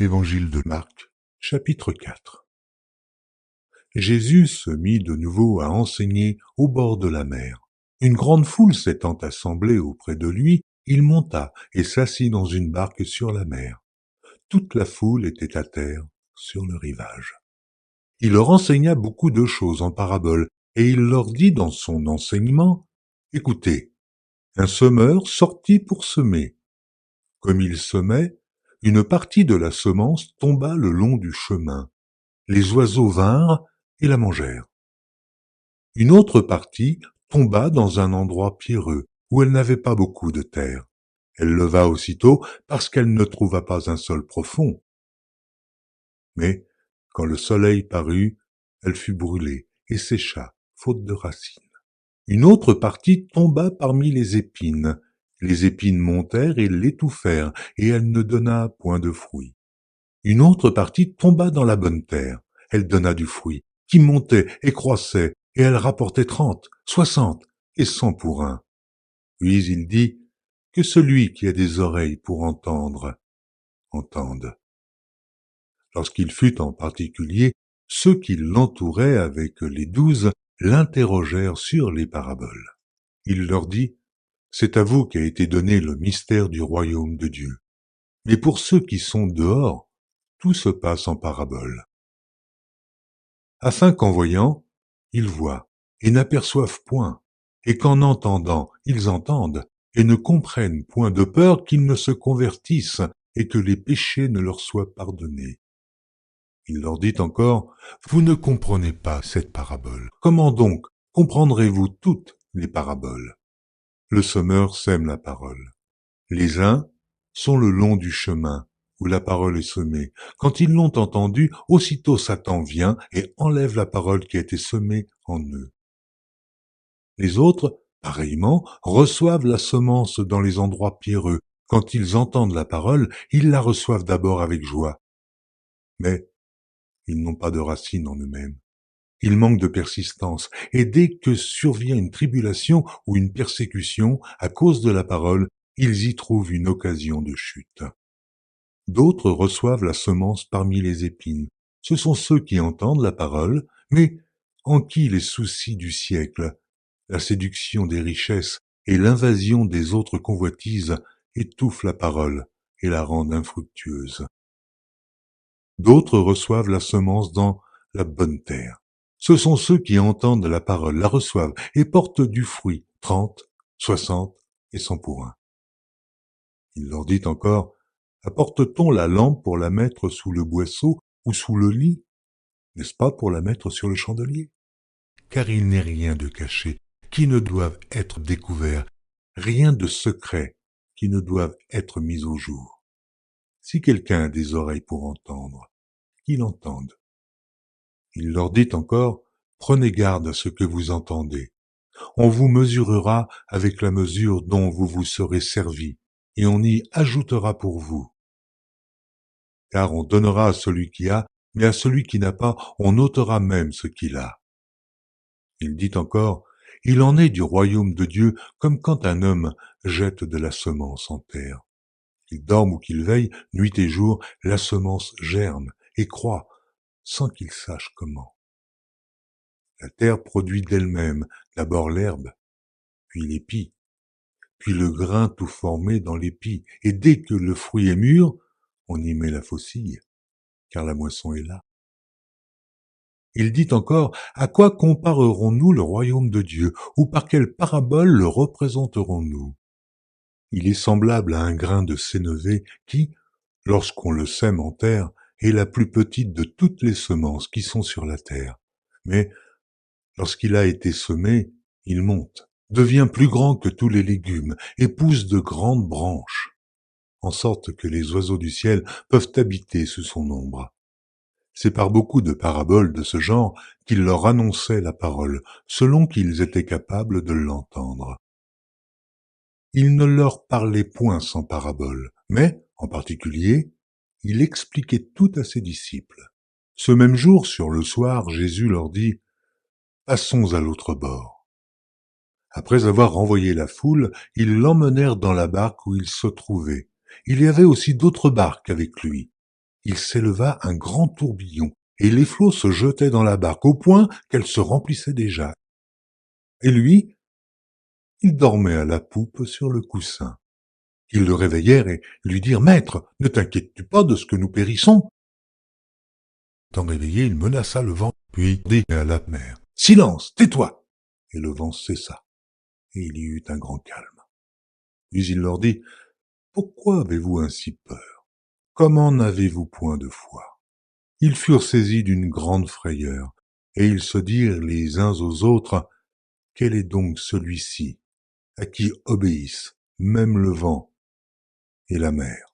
Évangile de Marc, chapitre 4. Jésus se mit de nouveau à enseigner au bord de la mer. Une grande foule s'étant assemblée auprès de lui, il monta et s'assit dans une barque sur la mer. Toute la foule était à terre, sur le rivage. Il leur enseigna beaucoup de choses en paraboles, et il leur dit dans son enseignement, « Écoutez, un semeur sortit pour semer. Comme il semait, une partie de la semence tomba le long du chemin. Les oiseaux vinrent et la mangèrent. Une autre partie tomba dans un endroit pierreux, où elle n'avait pas beaucoup de terre. Elle leva aussitôt parce qu'elle ne trouva pas un sol profond. Mais, quand le soleil parut, elle fut brûlée et sécha, faute de racines. Une autre partie tomba parmi les épines. Les épines montèrent et l'étouffèrent, et elle ne donna point de fruit. Une autre partie tomba dans la bonne terre. Elle donna du fruit, qui montait et croissait, et elle rapportait 30, 60 et 100 pour un. Puis il dit, que celui qui a des oreilles pour entendre, entende. Lorsqu'il fut en particulier, ceux qui l'entouraient avec les 12 l'interrogèrent sur les paraboles. Il leur dit, c'est à vous qu'a été donné le mystère du royaume de Dieu. Mais pour ceux qui sont dehors, tout se passe en paraboles, afin qu'en voyant, ils voient et n'aperçoivent point, et qu'en entendant, ils entendent et ne comprennent point, de peur qu'ils ne se convertissent et que les péchés ne leur soient pardonnés. Il leur dit encore, vous ne comprenez pas cette parabole. Comment donc comprendrez-vous toutes les paraboles? Le semeur sème la parole. Les uns sont le long du chemin, où la parole est semée. Quand ils l'ont entendue, aussitôt Satan vient et enlève la parole qui a été semée en eux. Les autres, pareillement, reçoivent la semence dans les endroits pierreux. Quand ils entendent la parole, ils la reçoivent d'abord avec joie. Mais ils n'ont pas de racine en eux-mêmes. Ils manquent de persistance, et dès que survient une tribulation ou une persécution à cause de la parole, ils y trouvent une occasion de chute. D'autres reçoivent la semence parmi les épines. Ce sont ceux qui entendent la parole, mais en qui les soucis du siècle, la séduction des richesses et l'invasion des autres convoitises étouffent la parole et la rendent infructueuse. D'autres reçoivent la semence dans la bonne terre. Ce sont ceux qui entendent la parole, la reçoivent et portent du fruit, 30, 60 et 100 pour un. Il leur dit encore, apporte-t-on la lampe pour la mettre sous le boisseau ou sous le lit? N'est-ce pas pour la mettre sur le chandelier? Car il n'est rien de caché qui ne doive être découvert, rien de secret qui ne doive être mis au jour. Si quelqu'un a des oreilles pour entendre, qu'il entende. Il leur dit encore, prenez garde à ce que vous entendez. On vous mesurera avec la mesure dont vous vous serez servi, et on y ajoutera pour vous. Car on donnera à celui qui a, mais à celui qui n'a pas, on ôtera même ce qu'il a. Il dit encore, il en est du royaume de Dieu comme quand un homme jette de la semence en terre. Qu'il dorme ou qu'il veille, nuit et jour, la semence germe et croît, sans qu'il sache comment. La terre produit d'elle-même d'abord l'herbe, puis l'épi, puis le grain tout formé dans l'épi, et dès que le fruit est mûr, on y met la faucille, car la moisson est là. Il dit encore, à quoi comparerons-nous le royaume de Dieu, ou par quelle parabole le représenterons-nous? Il est semblable à un grain de sénévé qui, lorsqu'on le sème en terre, est la plus petite de toutes les semences qui sont sur la terre. Mais, lorsqu'il a été semé, il monte, devient plus grand que tous les légumes, et pousse de grandes branches, en sorte que les oiseaux du ciel peuvent habiter sous son ombre. C'est par beaucoup de paraboles de ce genre qu'il leur annonçait la parole, selon qu'ils étaient capables de l'entendre. Il ne leur parlait point sans parabole, mais, en particulier, il expliquait tout à ses disciples. Ce même jour, sur le soir, Jésus leur dit « Passons à l'autre bord ». Après avoir renvoyé la foule, ils l'emmenèrent dans la barque où il se trouvait. Il y avait aussi d'autres barques avec lui. il s'éleva un grand tourbillon, et les flots se jetaient dans la barque au point qu'elle se remplissait déjà. Et lui, il dormait à la poupe sur le coussin. Ils le réveillèrent et lui dirent « Maître, ne t'inquiètes-tu pas de ce que nous périssons ?» Étant réveillé, il menaça le vent, puis dit à la mer « Silence, tais-toi !» Et le vent cessa, et il y eut un grand calme. Puis il leur dit « Pourquoi avez-vous ainsi peur? Comment n'avez-vous point de foi ?» Ils furent saisis d'une grande frayeur, et ils se dirent les uns aux autres « Quel est donc celui-ci, à qui obéissent même le vent et la mer ?»